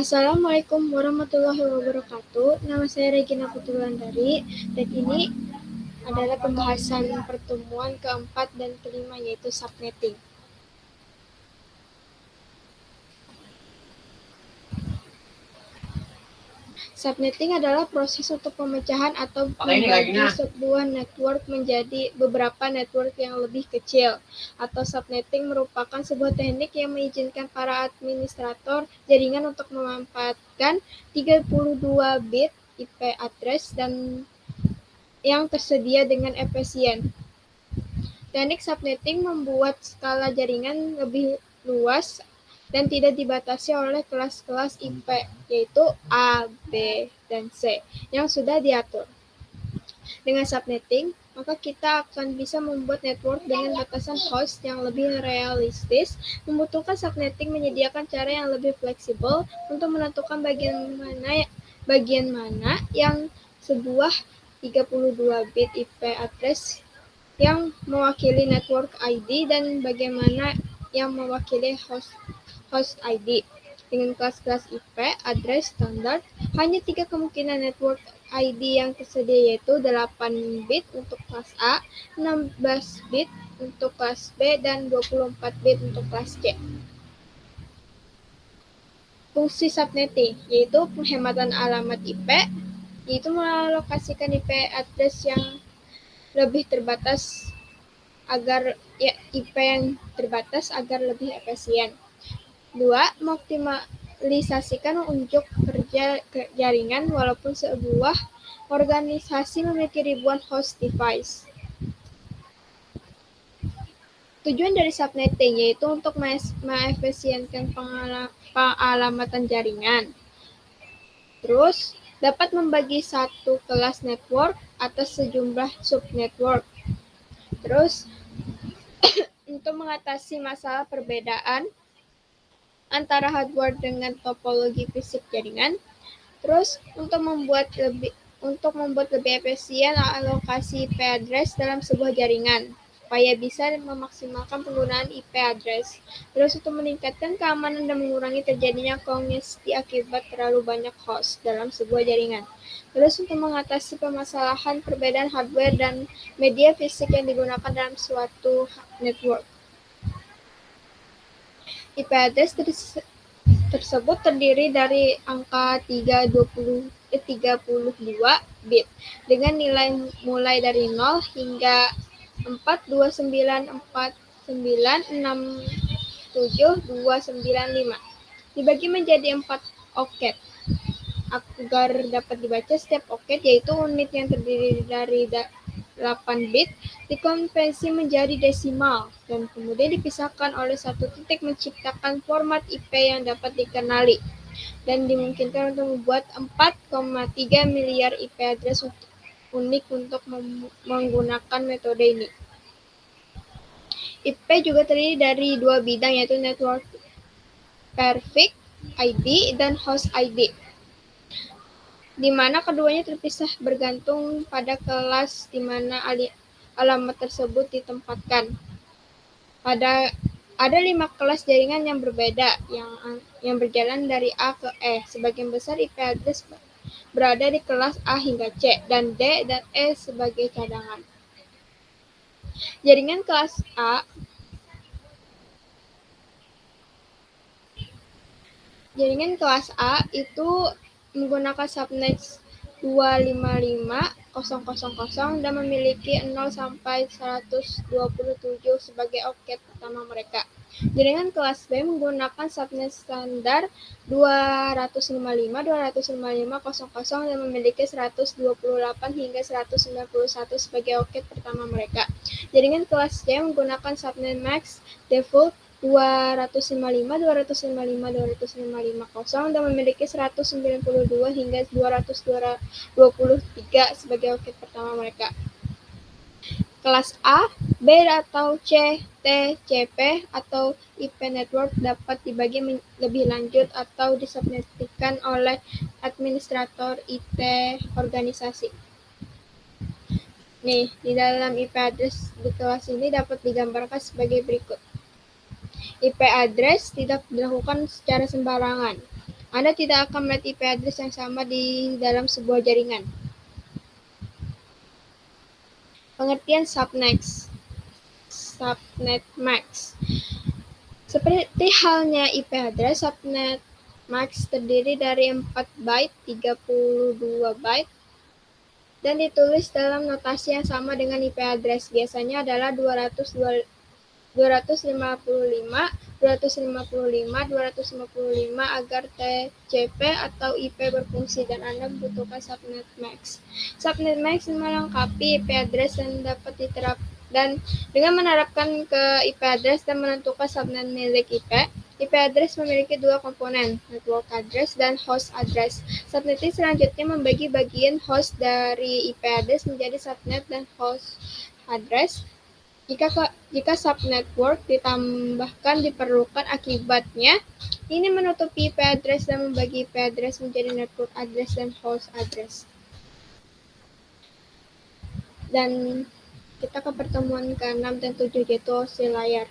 Assalamualaikum warahmatullahi wabarakatuh. Nama saya Regina Putulandari dan ini adalah pembahasan pertemuan keempat dan kelima yaitu subnetting. Subnetting adalah proses untuk pemecahan atau membagi sebuah network menjadi beberapa network yang lebih kecil. Atau subnetting merupakan sebuah teknik yang mengizinkan para administrator jaringan untuk memanfaatkan 32 bit IP address dan yang tersedia dengan efisien. Teknik subnetting membuat skala jaringan lebih luas dan tidak dibatasi oleh kelas-kelas IP, yaitu A, B, dan C, yang sudah diatur. Dengan subnetting, maka kita akan bisa membuat network dengan batasan host yang lebih realistis. Membutuhkan subnetting menyediakan cara yang lebih fleksibel untuk menentukan bagian mana yang sebuah 32-bit IP address yang mewakili network ID dan bagaimana yang mewakili host ID. Dengan kelas-kelas IP address standar, hanya 3 kemungkinan network ID yang tersedia yaitu 8 bit untuk kelas A, 16 bit untuk kelas B, dan 24 bit untuk kelas C. Fungsi subnetting yaitu penghematan alamat IP, yaitu mengalokasikan IP address yang lebih terbatas agar IP yang terbatas agar lebih efisien. 2. Mengoptimalisasikan unjuk kerja jaringan walaupun sebuah organisasi memiliki ribuan host device. Tujuan dari subnetting yaitu untuk mengefisienkan pengalamatan jaringan. Terus, dapat membagi satu kelas network atas sejumlah subnetwork. Terus, untuk mengatasi masalah perbedaan antara hardware dengan topologi fisik jaringan. Terus, untuk membuat lebih efisien alokasi IP address dalam sebuah jaringan, supaya bisa memaksimalkan penggunaan IP address. Terus, untuk meningkatkan keamanan dan mengurangi terjadinya kongesti akibat terlalu banyak host dalam sebuah jaringan. Terus, untuk mengatasi permasalahan perbedaan hardware dan media fisik yang digunakan dalam suatu network. IP address tersebut terdiri dari angka 32 bit dengan nilai mulai dari 0 hingga 42949672995. Dibagi menjadi 4 oket agar dapat dibaca setiap oket, yaitu unit yang terdiri dari 8 bit dikonversi menjadi desimal dan kemudian dipisahkan oleh satu titik, menciptakan format IP yang dapat dikenali dan dimungkinkan untuk membuat 4,3 miliar IP address unik untuk menggunakan metode ini. IP juga terdiri dari 2 bidang, yaitu network perfect ID dan host ID, di mana keduanya terpisah bergantung pada kelas di mana alamat tersebut ditempatkan. Ada 5 kelas jaringan yang berbeda yang berjalan dari A ke E. Sebagian besar IP address berada di kelas A hingga C, dan D dan E sebagai cadangan. Jaringan kelas A itu menggunakan subnet 255.000 dan memiliki 0 sampai 127 sebagai oket pertama mereka. Jaringan kelas B menggunakan subnet standar 255.255.000 dan memiliki 128 hingga 191 sebagai oket pertama mereka. Jaringan kelas C menggunakan subnet max default 255.255.255.0 dan memiliki 192 hingga 223 sebagai oket pertama mereka. Kelas A, B atau C, T, CP atau IP network dapat dibagi lebih lanjut atau disubnetkan oleh administrator IT organisasi. Nih, di dalam IP address di kelas ini dapat digambarkan sebagai berikut. IP address tidak dilakukan secara sembarangan. Anda tidak akan melihat IP address yang sama di dalam sebuah jaringan. Pengertian subnet max. Seperti halnya IP address, subnet max terdiri dari 4 byte, 32 byte, dan ditulis dalam notasi yang sama dengan IP address. Biasanya adalah 255, 255 agar TCP atau IP berfungsi, dan Anda membutuhkan subnet max. Subnet max melengkapi IP address dan dapat diterapkan dengan menerapkan ke IP address dan menentukan subnet milik IP address memiliki dua komponen, network address dan host address. Subnetting selanjutnya membagi bagian host dari IP address menjadi subnet dan host address. Jika subnetwork ditambahkan diperlukan, akibatnya ini menutupi IP address dan membagi IP address menjadi network address dan host address. Dan kita ke pertemuan ke-6 dan 7, yaitu OSI layar.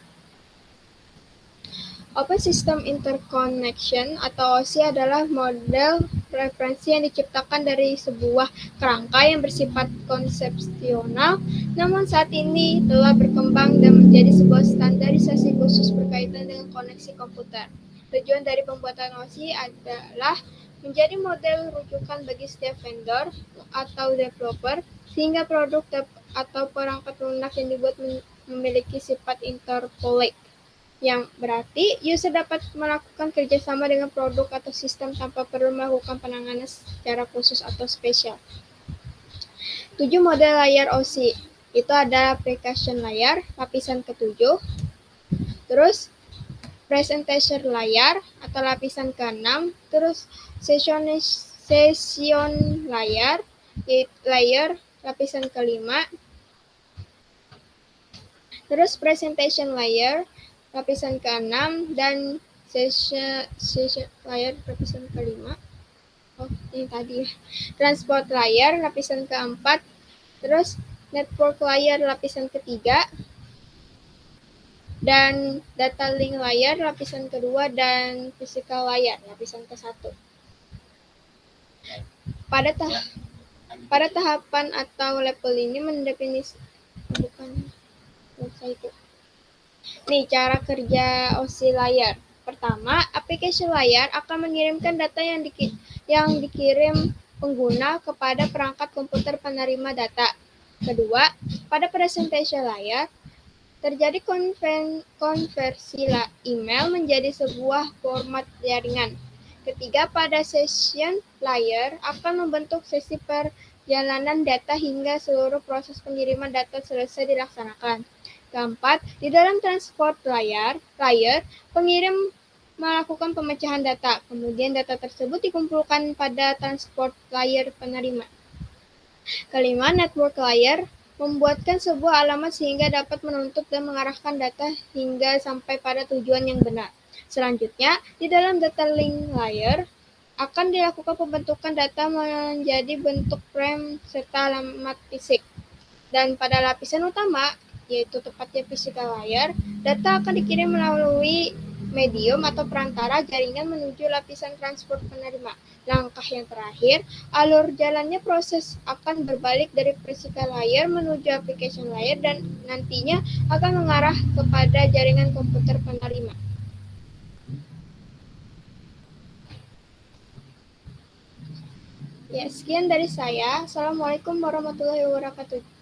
Open System Interconnection atau OSI adalah model referensi yang diciptakan dari sebuah kerangka yang bersifat konsepsional, namun saat ini telah berkembang dan menjadi sebuah standarisasi khusus berkaitan dengan koneksi komputer. Tujuan dari pembuatan OSI adalah menjadi model rujukan bagi setiap vendor atau developer, sehingga produk atau perangkat lunak yang dibuat memiliki sifat interpolate, yang berarti user dapat melakukan kerjasama dengan produk atau sistem tanpa perlu melakukan penanganan secara khusus atau spesial. 7 model layar OSI. Itu ada application layer, lapisan ke-7. Terus presentation layer atau lapisan ke-6. Terus session layer, lapisan ke-5. Terus presentation layer, lapisan ke-6, dan session layer lapisan ke-5. Ini tadi. Transport layer lapisan ke-4. Terus network layer lapisan ke-3. Dan data link layer lapisan ke-2 dan physical layer lapisan ke-1. Pada tahapan atau level ini mendefinisikan itu. Nih, cara kerja OSI layar. Pertama, application layer akan mengirimkan data yang dikirim pengguna kepada perangkat komputer penerima data. Kedua, pada presentation layer, terjadi konversi email menjadi sebuah format jaringan. Ketiga, pada session layer akan membentuk sesi perjalanan data hingga seluruh proses pengiriman data selesai dilaksanakan. Keempat, di dalam transport layer, pengirim melakukan pemecahan data, kemudian data tersebut dikumpulkan pada transport layer penerima. Kelima, network layer membuatkan sebuah alamat sehingga dapat menuntut dan mengarahkan data hingga sampai pada tujuan yang benar. Selanjutnya, di dalam data link layer akan dilakukan pembentukan data menjadi bentuk frame serta alamat fisik. Dan pada lapisan utama, yaitu tepatnya physical layer, data akan dikirim melalui medium atau perantara jaringan menuju lapisan transport penerima. Langkah yang terakhir, alur jalannya proses akan berbalik dari physical layer menuju application layer dan nantinya akan mengarah kepada jaringan komputer penerima. Ya, sekian dari saya. Assalamualaikum warahmatullahi wabarakatuh.